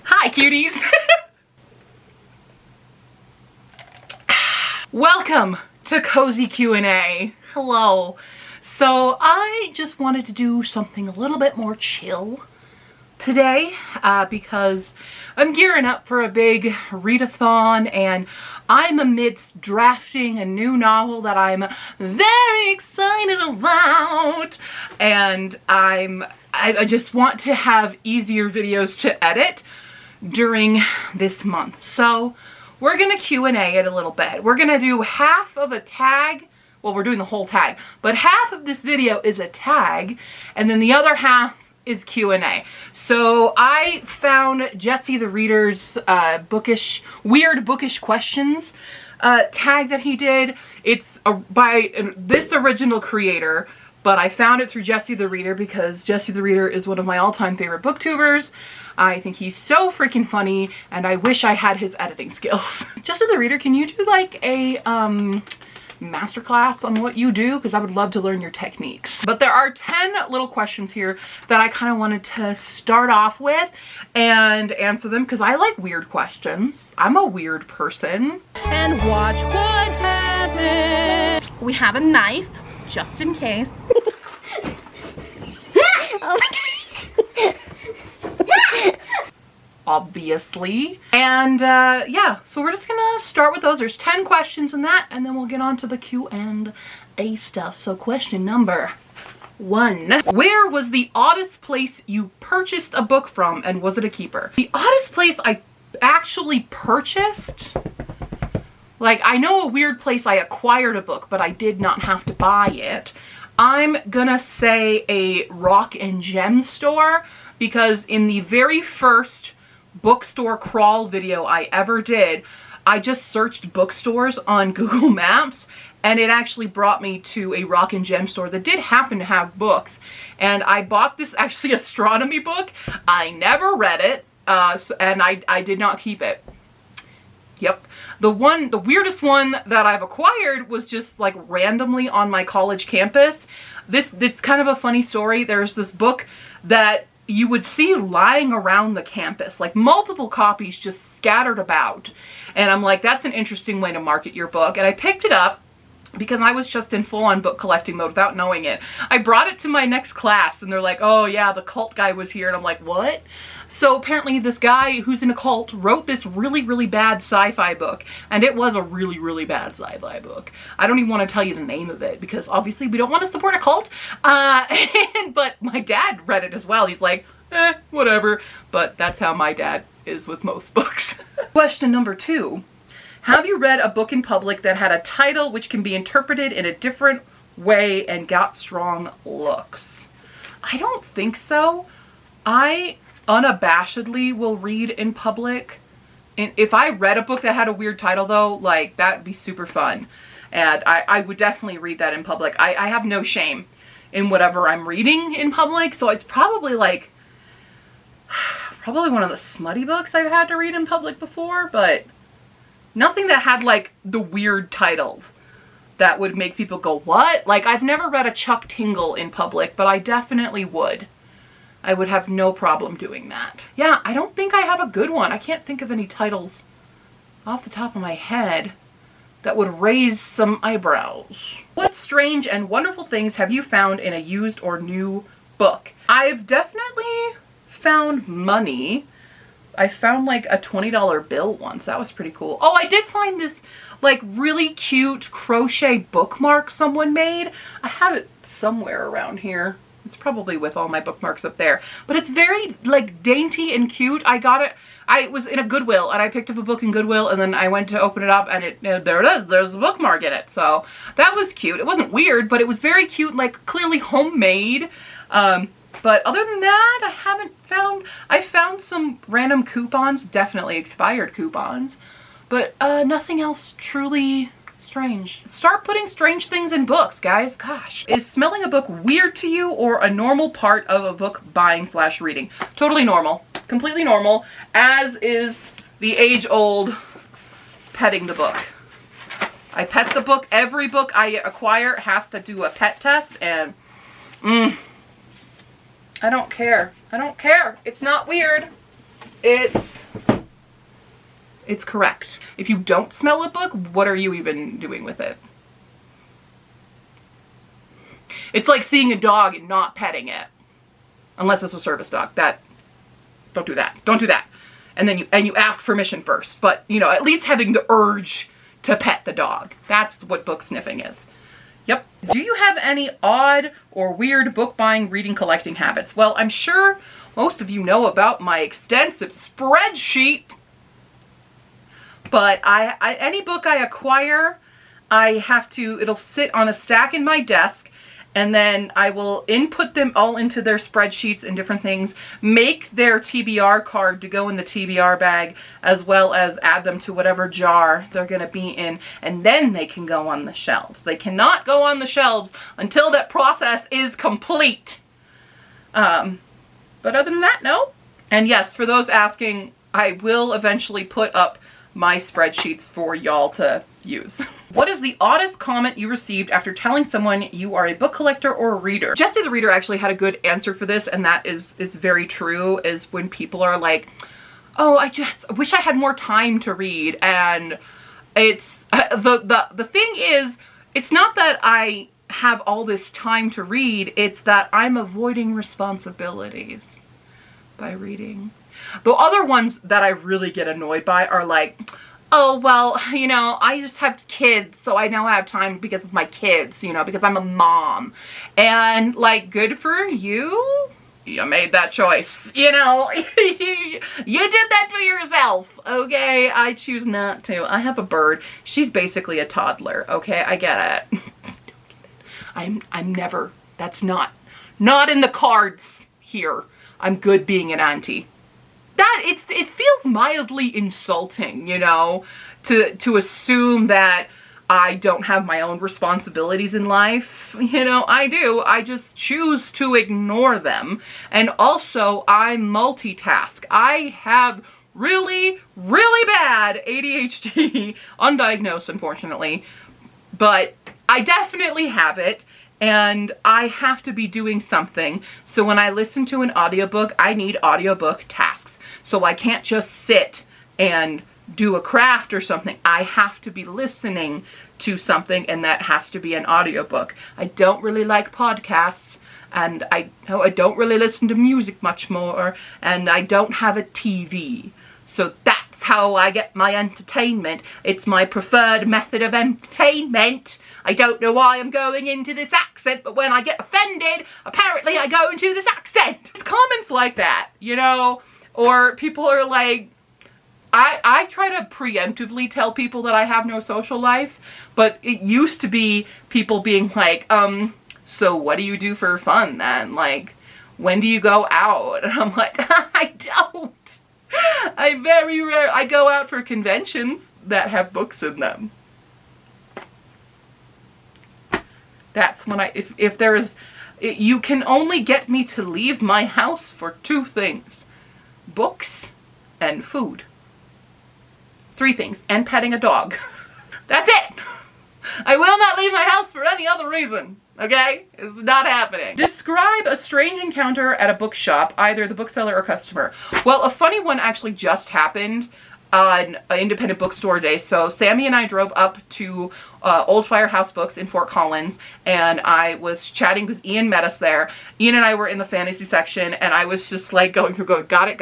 Hi, cuties. Welcome to Cozy Q&A. Hello. So I just wanted to do something a little bit more chill today because I'm gearing up for a big readathon and I'm amidst drafting a new novel that I'm very excited about, and I just want to have easier videos to edit during this month. So we're gonna Q&A it a little bit. We're gonna do half of a tag. Well, we're doing the whole tag, but half of this video is a tag and then the other half is Q&A. So I found Jesse the Reader's bookish, weird bookish questions tag that he did. It's by this original creator, but I found it through Jesse the Reader because Jesse the Reader is one of my all-time favorite booktubers. I think he's so freaking funny and I wish I had his editing skills. Jesse the Reader, can you do like a masterclass on what you do? Because I would love to learn your techniques. But there are 10 little questions here that I kind of wanted to start off with and answer them because I like weird questions. I'm a weird person. And watch what happens. We have a knife just in case. Oh my God. Obviously. And yeah, so we're just gonna start with those. There's 10 questions in that, and then we'll get on to the Q&A stuff. So question number 1. Where was the oddest place you purchased a book from, and was it a keeper? The oddest place I actually purchased, like I know a weird place I acquired a book, but I did not have to buy it. I'm gonna say a rock and gem store, because in the very first bookstore crawl video I ever did, I just searched bookstores on Google Maps and it actually brought me to a rock and gem store that did happen to have books. And I bought this actually astronomy book. I never read it and I did not keep it. Yep. The weirdest one that I've acquired was just like randomly on my college campus. It's kind of a funny story. There's this book that you would see lying around the campus, like multiple copies just scattered about. And I'm like, that's an interesting way to market your book. And I picked it up because I was just in full-on book collecting mode without knowing it. I brought it to my next class and they're like, oh yeah, the cult guy was here. And I'm like, what? So apparently this guy who's in a cult wrote this really, really bad sci-fi book. And it was a really, really bad sci-fi book. I don't even want to tell you the name of it because obviously we don't want to support a cult. But my dad read it as well. He's like, whatever. But that's how my dad is with most books. Question number 2. Have you read a book in public that had a title which can be interpreted in a different way and got strong looks? I don't think so. I unabashedly will read in public. And if I read a book that had a weird title though, like that'd be super fun. And I would definitely read that in public. I have no shame in whatever I'm reading in public. So it's probably like, probably one of the smutty books I've had to read in public before, but nothing that had like the weird titles that would make people go, what? Like I've never read a Chuck Tingle in public, but I definitely would. I would have no problem doing that. Yeah, I don't think I have a good one. I can't think of any titles off the top of my head that would raise some eyebrows. What strange and wonderful things have you found in a used or new book? I've definitely found money. I found like a $20 bill once. That was pretty cool. Oh, I did find this like really cute crochet bookmark someone made. I have it somewhere around here. It's probably with all my bookmarks up there. But it's very like dainty and cute. I got it. I was in a Goodwill and I picked up a book in Goodwill and then I went to open it up and there it is. There's a bookmark in it. So that was cute. It wasn't weird, but it was very cute, like clearly homemade. But other than that, I found some random coupons, definitely expired coupons, but nothing else truly strange. Start putting strange things in books, guys. Gosh. Is smelling a book weird to you or a normal part of a book buying / reading? Totally normal. Completely normal, as is the age-old petting the book. I pet the book. Every book I acquire has to do a pet test, and I don't care. I don't care. It's not weird. It's correct. If you don't smell a book, what are you even doing with it? It's like seeing a dog and not petting it. Unless it's a service dog. Don't do that. Don't do that. And then you ask permission first. But, you know, at least having the urge to pet the dog. That's what book sniffing is. Yep. Do you have any odd or weird book buying, reading, collecting habits? Well, I'm sure most of you know about my extensive spreadsheet. But any book I acquire, it'll sit on a stack in my desk, and then I will input them all into their spreadsheets and different things, make their TBR card to go in the TBR bag, as well as add them to whatever jar they're going to be in, and then they can go on the shelves. They cannot go on the shelves until that process is complete. But other than that, no. And yes, for those asking, I will eventually put up my spreadsheets for y'all to use. What is the oddest comment you received after telling someone you are a book collector or a reader? Jessie the Reader actually had a good answer for this, and that is very true, is when people are like, oh, I just wish I had more time to read. And it's, the thing is, it's not that I have all this time to read, it's that I'm avoiding responsibilities by reading. The other ones that I really get annoyed by are like, oh, well, you know, I just have kids, so I now have time because of my kids, you know, because I'm a mom. And, like, good for you. You made that choice, you know. You did that to yourself, okay? I choose not to. I have a bird. She's basically a toddler, okay? I get it. I'm never, that's not in the cards here. I'm good being an auntie. It feels mildly insulting, you know, to assume that I don't have my own responsibilities in life. You know, I do. I just choose to ignore them. And also, I multitask. I have really, really bad ADHD, undiagnosed, unfortunately, but I definitely have it. And I have to be doing something. So when I listen to an audiobook, I need audiobook tasks. So I can't just sit and do a craft or something. I have to be listening to something, and that has to be an audiobook. I don't really like podcasts, and I don't really listen to music much more, and I don't have a TV. So that's how I get my entertainment. It's my preferred method of entertainment. I don't know why I'm going into this accent, but when I get offended, apparently I go into this accent. It's comments like that, you know? Or people are like, I try to preemptively tell people that I have no social life, but it used to be people being like, so what do you do for fun then? Like, when do you go out? And I'm like, I don't. I go out for conventions that have books in them. That's when if there is, you can only get me to leave my house for two things: books and food. 3 things, and petting a dog. That's it. I will not leave my house for any other reason. Okay? It's not happening. Describe a strange encounter at a bookshop, either the bookseller or customer. Well, a funny one actually just happened on an independent bookstore day. So Sammy and I drove up to Old Firehouse Books in Fort Collins, and I was chatting because Ian met us there. Ian and I were in the fantasy section, and I was just like going, got it,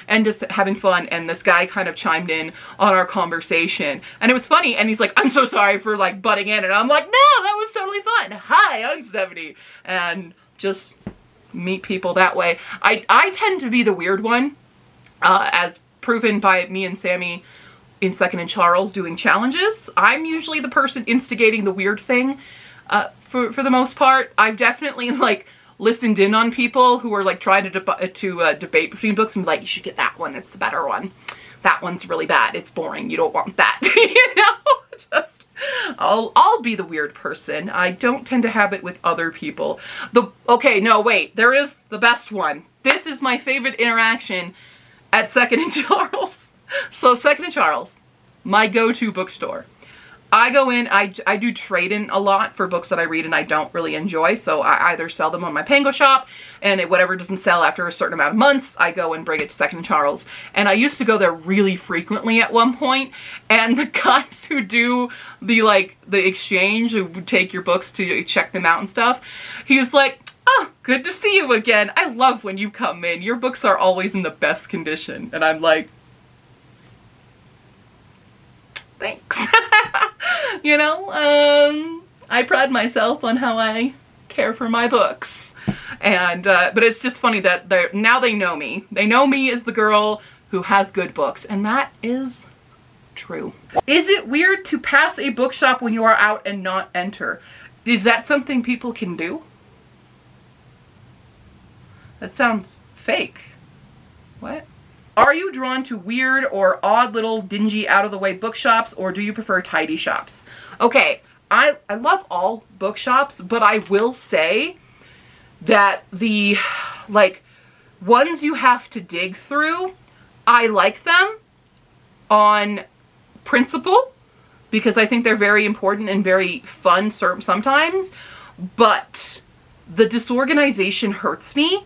and just having fun. And this guy kind of chimed in on our conversation, and it was funny. And he's like, I'm so sorry for like butting in, and I'm like, no, that was totally fun. Hi, I'm Stephanie. And just meet people that way. I tend to be the weird one, as proven by me and Sammy in Second and Charles doing challenges. I'm usually the person instigating the weird thing, for the most part. I've definitely like listened in on people who are like trying to debate between books and be like, you should get that one, it's the better one. That one's really bad, it's boring, you don't want that. You know, just I'll be the weird person. I don't tend to have it with other people. Okay, no, wait, there is the best one. This is my favorite interaction at Second and Charles. So Second and Charles, my go-to bookstore. I go in, I do trade in a lot for books that I read and I don't really enjoy. So I either sell them on my Pango shop, and whatever doesn't sell after a certain amount of months, I go and bring it to Second and Charles. And I used to go there really frequently at one point, and the guys who do the exchange, who would take your books to check them out and stuff, he was like, "Oh, good to see you again. I love when you come in. Your books are always in the best condition." And I'm like, thanks. You know, I pride myself on how I care for my books. And, but it's just funny that now they know me. They know me as the girl who has good books, and that is true. Is it weird to pass a bookshop when you are out and not enter? Is that something people can do? That sounds fake. What? Are you drawn to weird or odd little dingy out of the way bookshops, or do you prefer tidy shops? Okay, I love all bookshops, but I will say that the ones you have to dig through, I like them on principle because I think they're very important and very fun sometimes, but the disorganization hurts me,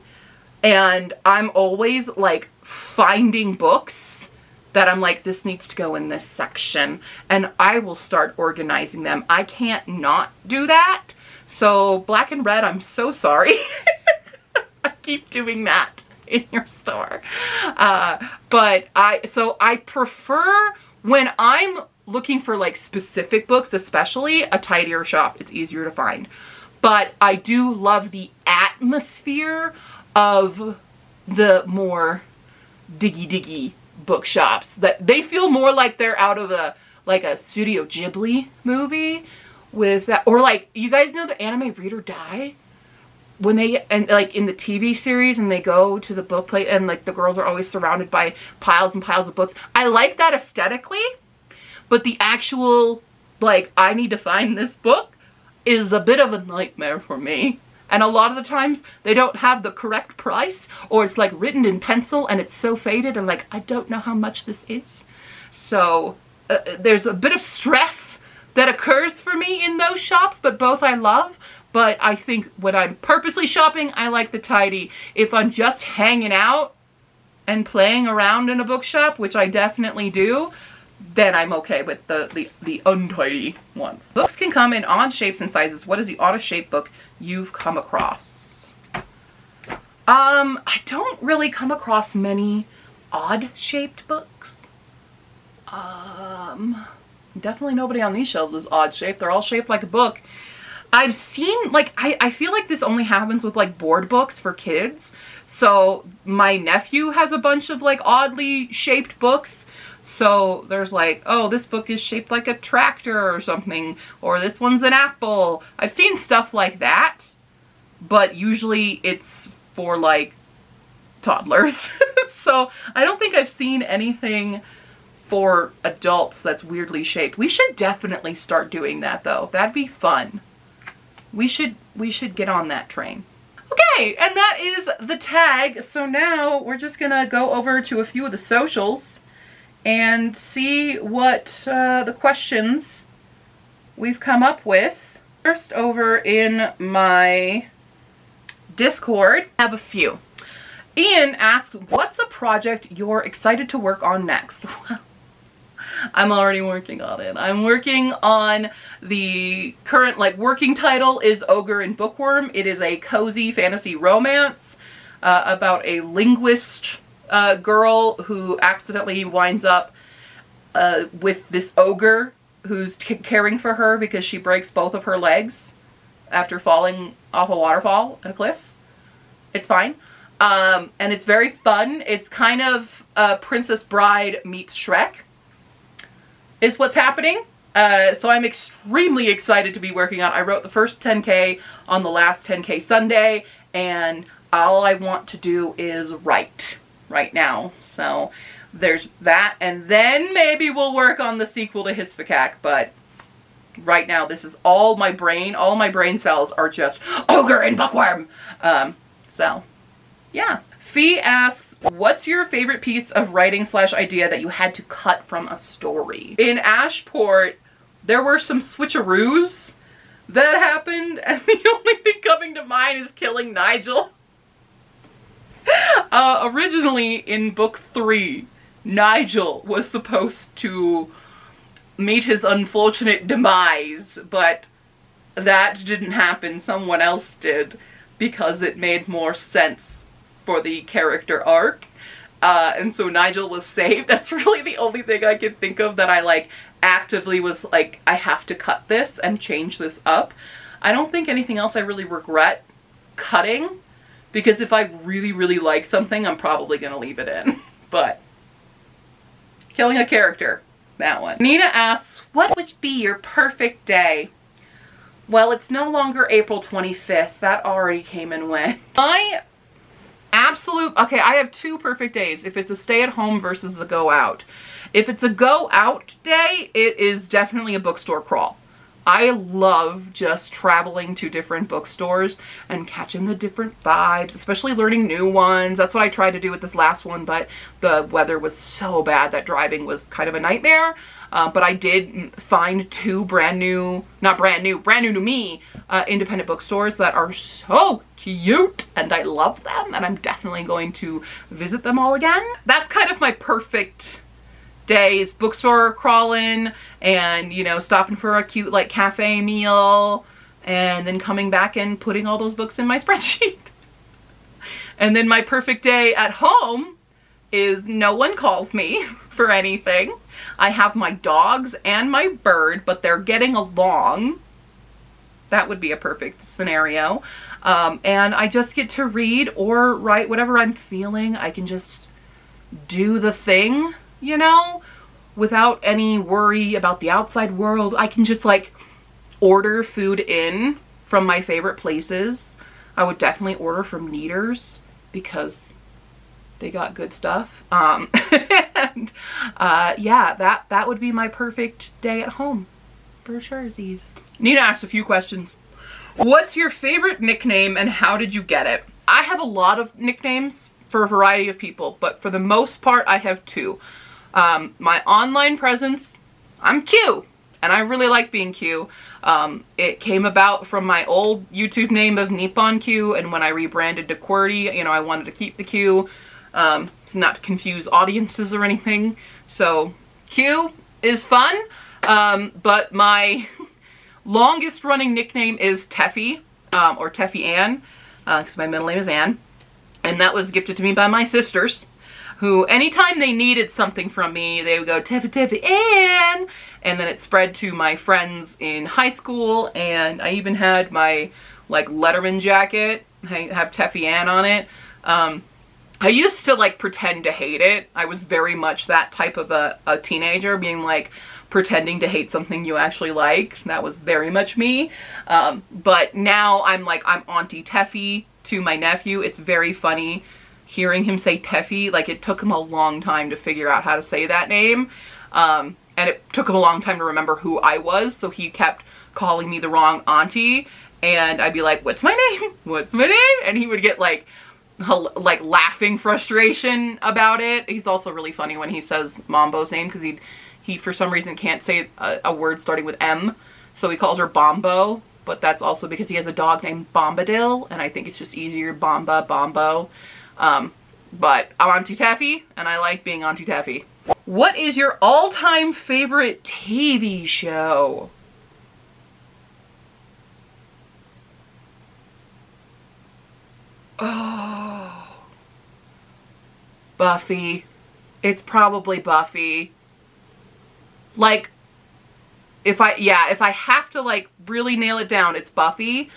and I'm always like finding books that I'm like, this needs to go in this section, and I will start organizing them. I can't not do that. So Black and Red, I'm so sorry. I keep doing that in your store. But I prefer, when I'm looking for like specific books, especially, a tidier shop. It's easier to find. But I do love the atmosphere of the more diggy bookshops, that they feel more like they're out of a Studio Ghibli movie with that, or like, you guys know the anime Read or Die, when they, and like in the TV series, and they go to the book plate and like the girls are always surrounded by piles and piles of books. I like that aesthetically, but the actual like, I need to find this book is a bit of a nightmare for me. And a lot of the times they don't have the correct price, or it's like written in pencil and it's so faded and like, I don't know how much this is. So there's a bit of stress that occurs for me in those shops, but both I love. But I think when I'm purposely shopping, I like the tidy. If I'm just hanging out and playing around in a bookshop, which I definitely do, then I'm okay with the untidy ones. Books can come in odd shapes and sizes. What is the oddest shaped book you've come across? I don't really come across many odd shaped books. Definitely nobody on these shelves is odd shaped. They're all shaped like a book. I've seen, like, I feel like this only happens with like board books for kids. So my nephew has a bunch of like oddly shaped books. So there's like, oh, this book is shaped like a tractor or something, or this one's an apple. I've seen stuff like that, but usually it's for like toddlers. So I don't think I've seen anything for adults that's weirdly shaped. We should definitely start doing that though. That'd be fun. We should get on that train. Okay, and that is the tag. So now we're just gonna go over to a few of the socials and see what the questions we've come up with. First, over in my Discord, I have a few. Ian asks, what's a project you're excited to work on next? I'm already working on it. I'm working on the current, like, working title is Ogre and Bookworm. It is a cozy fantasy romance about a linguist girl who accidentally winds up with this ogre who's caring for her because she breaks both of her legs after falling off a waterfall and a cliff. It's fine. And it's very fun. It's kind of Princess Bride meets Shrek is what's happening. So I'm extremely excited to be working on it. I wrote the first 10K on the last 10K Sunday, and all I want to do is write right now. So there's that, and then maybe we'll work on the sequel to Hispack, but right now this is all my brain cells are just Ogre and Bookworm. So yeah. Fee asks, what's your favorite piece of writing / idea that you had to cut from a story? In Ashport, there were some switcheroos that happened, and the only thing coming to mind is killing Nigel. Originally in book 3, Nigel was supposed to meet his unfortunate demise, but that didn't happen. Someone else did, because it made more sense for the character arc. And so Nigel was saved. That's really the only thing I can think of that I like actively was like, I have to cut this and change this up. I don't think anything else I really regret cutting, because if I really, really like something, I'm probably gonna leave it in. But killing a character, that one. Nina asks, what would be your perfect day? Well, it's no longer April 25th. That already came and went. My absolute, okay, I have 2 perfect days if it's a stay at home versus a go out. If it's a go out day, it is definitely a bookstore crawl. I love just traveling to different bookstores and catching the different vibes, especially learning new ones. That's what I tried to do with this last one, but the weather was so bad that driving was kind of a nightmare. But I did find 2 brand new to me, independent bookstores that are so cute, and I love them, and I'm definitely going to visit them all again. That's kind of my perfect days, bookstore crawling, and, you know, stopping for a cute like cafe meal, and then coming back and putting all those books in my spreadsheet. And then my perfect day at home is no one calls me for anything. I have my dogs and my bird, but they're getting along. That would be a perfect scenario. And I just get to read or write whatever I'm feeling. I can just do the thing, you know, without any worry about the outside world. I can just like order food in from my favorite places. I would definitely order from Neaters because they got good stuff. And yeah, that would be my perfect day at home for sure. Nina asked a few questions. What's your favorite nickname and how did you get it? I have a lot of nicknames for a variety of people, but for the most part I have 2. My online presence, I'm Q, and I really like being Q. It came about from my old YouTube name of Nippon Q, and when I rebranded to QWERTY, you know, I wanted to keep the Q, not to confuse audiences or anything. So Q is fun, but my longest running nickname is Teffy, or Teffy Ann, because my middle name is Ann, and that was gifted to me by my sisters, who anytime they needed something from me, they would go, Teffy, Teffy, Ann! And then it spread to my friends in high school, and I even had my, like, Letterman jacket, I have Teffy Ann on it. I used to, like, pretend to hate it. I was very much that type of a teenager, being, like, pretending to hate something you actually like. That was very much me. But now I'm, like, I'm Auntie Teffy to my nephew. It's very funny hearing him say Teffy. Like, it took him a long time to figure out how to say that name. And it took him a long time to remember who I was, so he kept calling me the wrong auntie. And I'd be like, what's my name? What's my name? And he would get, like laughing frustration about it. He's also really funny when he says Mambo's name, because he for some reason can't say a word starting with M, so he calls her Bombo, but that's also because he has a dog named Bombadil, and I think it's just easier, Bomba, Bombo. But I'm Auntie Teffy, and I like being Auntie Teffy. What is your all-time favorite TV show? Oh, Buffy. It's probably Buffy. Like, if I have to, like, really nail it down, it's Buffy.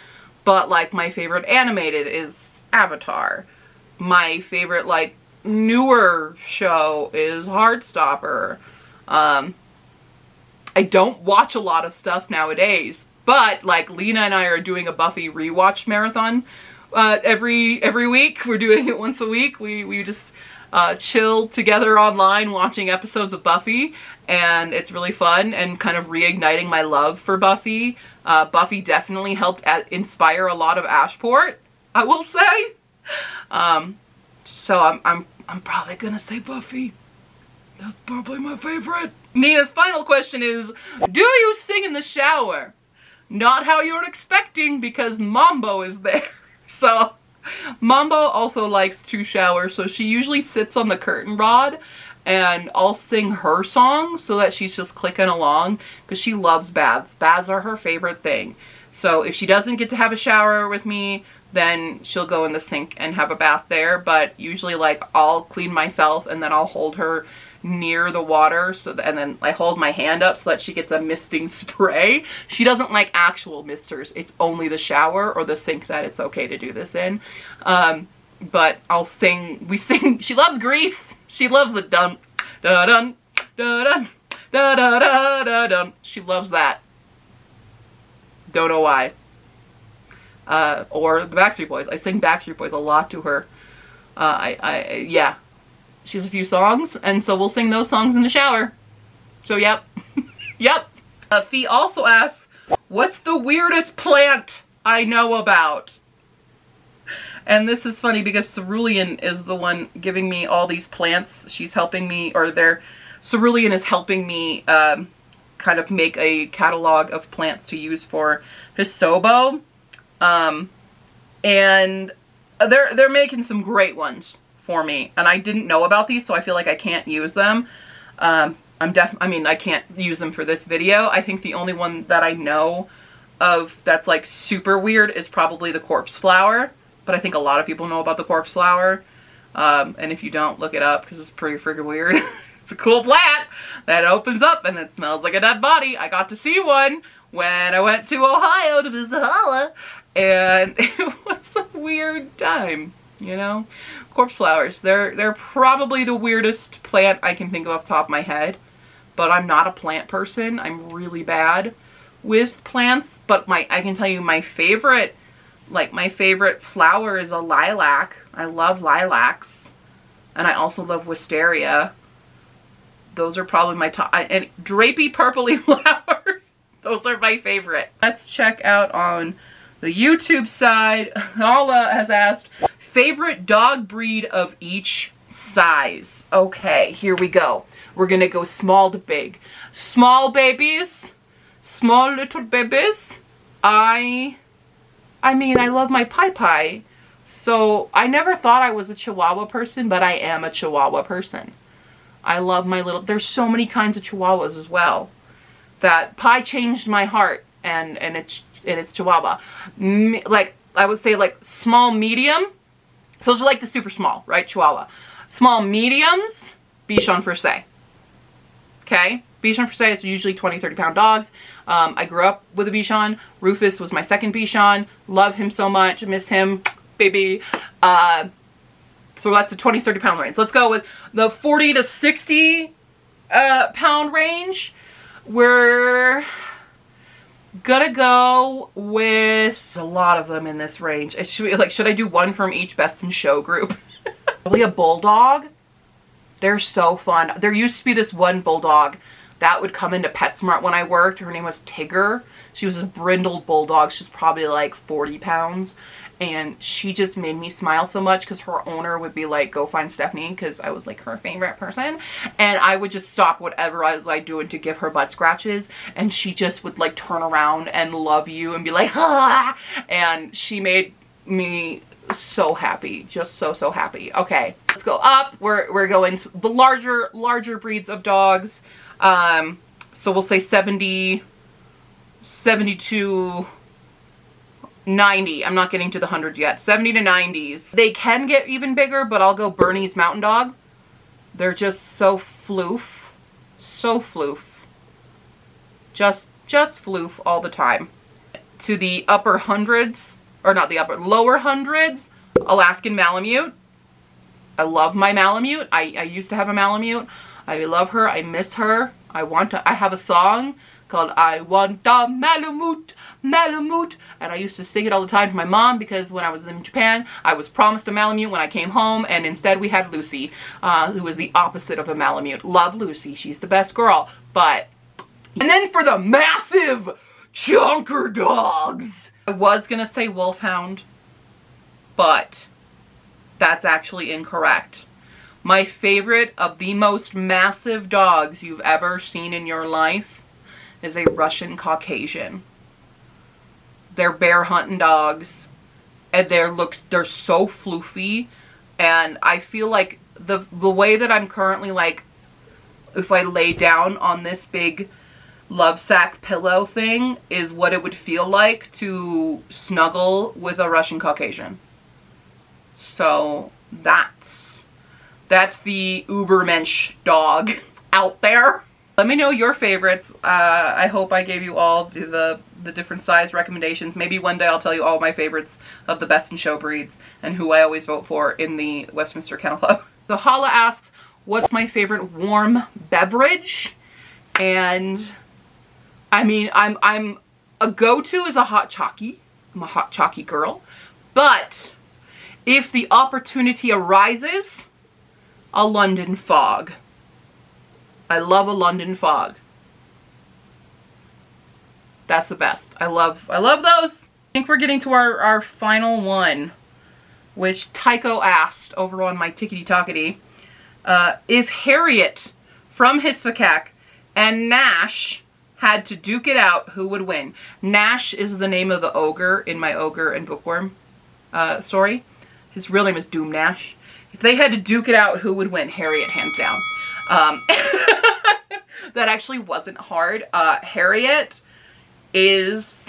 But, like, my favorite animated is Avatar. My favorite, like, newer show is Heartstopper. I don't watch a lot of stuff nowadays, but, like, Lena and I are doing a Buffy rewatch marathon every week. We're doing it once a week. We just chill together online watching episodes of Buffy, and it's really fun and kind of reigniting my love for Buffy. Buffy definitely helped inspire a lot of Ashport, I will say. So I'm probably gonna say Buffy. That's probably my favorite. Nina's final question is, do you sing in the shower? Not how you're expecting, because Mambo is there. So Mambo also likes to shower, so she usually sits on the curtain rod and I'll sing her songs so that she's just clicking along, because she loves baths. Baths are her favorite thing. So if she doesn't get to have a shower with me, then she'll go in the sink and have a bath there. But usually, like, I'll clean myself and then I'll hold her near the water, so that, and then I hold my hand up so that she gets a misting spray. She doesn't like actual misters. It's only the shower or the sink that it's okay to do this in. But I'll sing, we sing, she loves Grease. She loves the dun, da dun, da dun, da da da da dun. She loves that. Don't know why. Or the Backstreet Boys. I sing Backstreet Boys a lot to her. Yeah. She has a few songs, and so we'll sing those songs in the shower. So, yep. Yep. Fee also asks, what's the weirdest plant I know about? And this is funny because Cerulean is the one giving me all these plants. She's helping me, or Cerulean is helping me kind of make a catalog of plants to use for Hisobo. And they're making some great ones for me, and I didn't know about these, so I feel like I can't use them. I mean, I can't use them for this video. I think the only one that I know of that's like super weird is probably the corpse flower, but I think a lot of people know about the corpse flower. And if you don't, look it up because it's pretty freaking weird. It's a cool plant that opens up and it smells like a dead body. I got to see one when I went to Ohio to visit Hala, and it was a weird time. You know, corpse flowers, they're probably the weirdest plant I can think of off the top of my head, but I'm not a plant person. I'm really bad with plants, but I can tell you my favorite flower is a lilac. I love lilacs, and I also love wisteria. Those are probably my top, and drapey purpley flowers. Those are my favorite. Let's check out on the YouTube side. Hala has asked, favorite dog breed of each size. Okay, here we go. We're gonna go small to big. Small babies, small little babies. I mean, I love my Pai Pai. So I never thought I was a Chihuahua person, but I am a Chihuahua person. I love my little, there's so many kinds of Chihuahuas as well. That Pai changed my heart, and it's Chihuahua. Like, I would say like small medium. So those are like the super small, right? Chihuahua. Small mediums, Bichon Frise. Okay? Bichon Frise is usually 20, 30 pound dogs. I grew up with a Bichon. Rufus was my second Bichon. Love him so much. Miss him, baby. So that's the 20, 30 pound range. Let's go with the 40 to 60 pound range. We're gonna go with a lot of them in this range. Should I do one from each Best in Show group? Probably a bulldog. They're so fun. There used to be this one bulldog that would come into PetSmart when I worked. Her name was Tigger. She was a brindled bulldog. She's probably like 40 pounds. And she just made me smile so much because her owner would be like, go find Stephanie, because I was like her favorite person. And I would just stop whatever I was like doing to give her butt scratches. And she just would like turn around and love you and be like, ah! And she made me so happy. Just so happy. Okay, let's go up. We're going to the larger breeds of dogs. So we'll say 70, 72... 90. I'm not getting to the 100 yet. 70 to 90s. They can get even bigger, but I'll go Bernese Mountain Dog. They're just so floof. So floof. Just floof all the time. To the upper hundreds, or not the upper, lower hundreds, Alaskan Malamute. I love my Malamute. I used to have a Malamute. I love her. I miss her. I have a song called I Want a Malamute, Malamute, and I used to sing it all the time to my mom because when I was in Japan, I was promised a Malamute when I came home, and instead we had Lucy, who was the opposite of a Malamute. Love Lucy, she's the best girl, but... And then for the massive chunker dogs, I was gonna say Wolfhound, but that's actually incorrect. My favorite of the most massive dogs you've ever seen in your life is a Russian Caucasian. They're bear hunting dogs, and they're so floofy, and I feel like the way that I'm currently, like, if I lay down on this big love sack pillow thing is what it would feel like to snuggle with a Russian Caucasian. So that's the Ubermensch dog out there. Let me know your favorites. I hope I gave you all the different size recommendations. Maybe one day I'll tell you all my favorites of the best in show breeds and who I always vote for in the Westminster Kennel Club. So Hala asks, what's my favorite warm beverage? And I mean, I'm a go-to is a hot chalky. I'm a hot chalky girl. But if the opportunity arises, a London Fog. I love a London Fog. That's the best. I love those. I think we're getting to our final one, which Tycho asked over on my Tickety Talkety. If Harriet from Hispack and Nash had to duke it out, who would win? Nash is the name of the ogre in my Ogre and Bookworm story. His real name is Doom Nash. If they had to duke it out, who would win? Harriet, hands down. That actually wasn't hard. Harriet is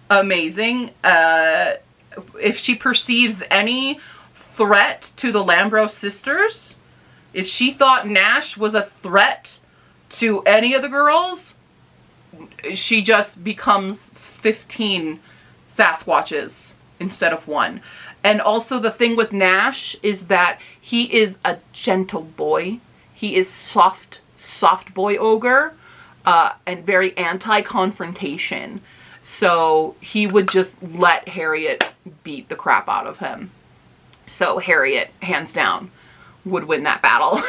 amazing. If she perceives any threat to the Lambros sisters, if she thought Nash was a threat to any of the girls, she just becomes 15 Sasquatches instead of 1. And also the thing with Nash is that he is a gentle boy. He is soft boy ogre, and very anti-confrontation. So he would just let Harriet beat the crap out of him. So Harriet, hands down, would win that battle.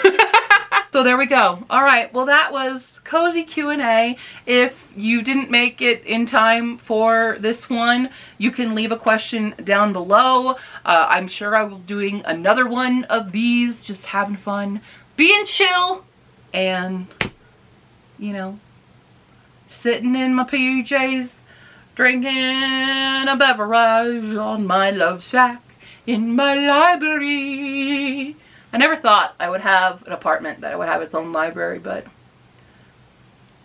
So there we go. All right, well that was cozy Q&A. If you didn't make it in time for this one, you can leave a question down below. I'm sure I will be doing another one of these, just having fun, being chill, and, you know, sitting in my PJs, drinking a beverage on my love sack in my library. I never thought I would have an apartment that would have its own library, but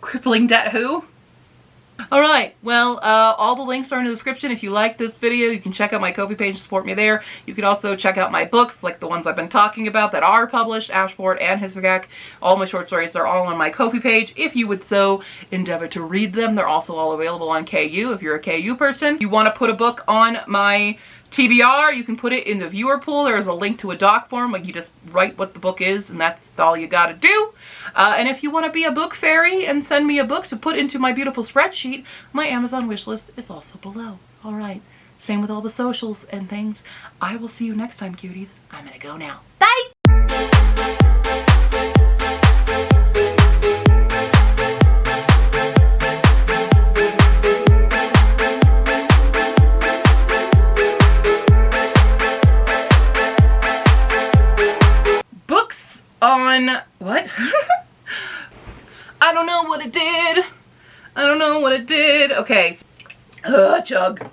crippling debt who? Alright, well, all the links are in the description. If you like this video, you can check out my Ko-fi page to support me there. You can also check out my books, like the ones I've been talking about that are published, Ashport and Hispack. All my short stories are all on my Ko-fi page. If you would so endeavor to read them, they're also all available on KU if you're a KU person. If you want to put a book on my TBR, you can put it in the viewer pool. There's a link to a doc form, like you just write what the book is and that's all you gotta do. And if you want to be a book fairy and send me a book to put into my beautiful spreadsheet, my Amazon wishlist is also below. Alright, same with all the socials and things. I will see you next time, cuties. I'm gonna go now. Bye! On what? I don't know what it did. I don't know what it did. Okay. Chug.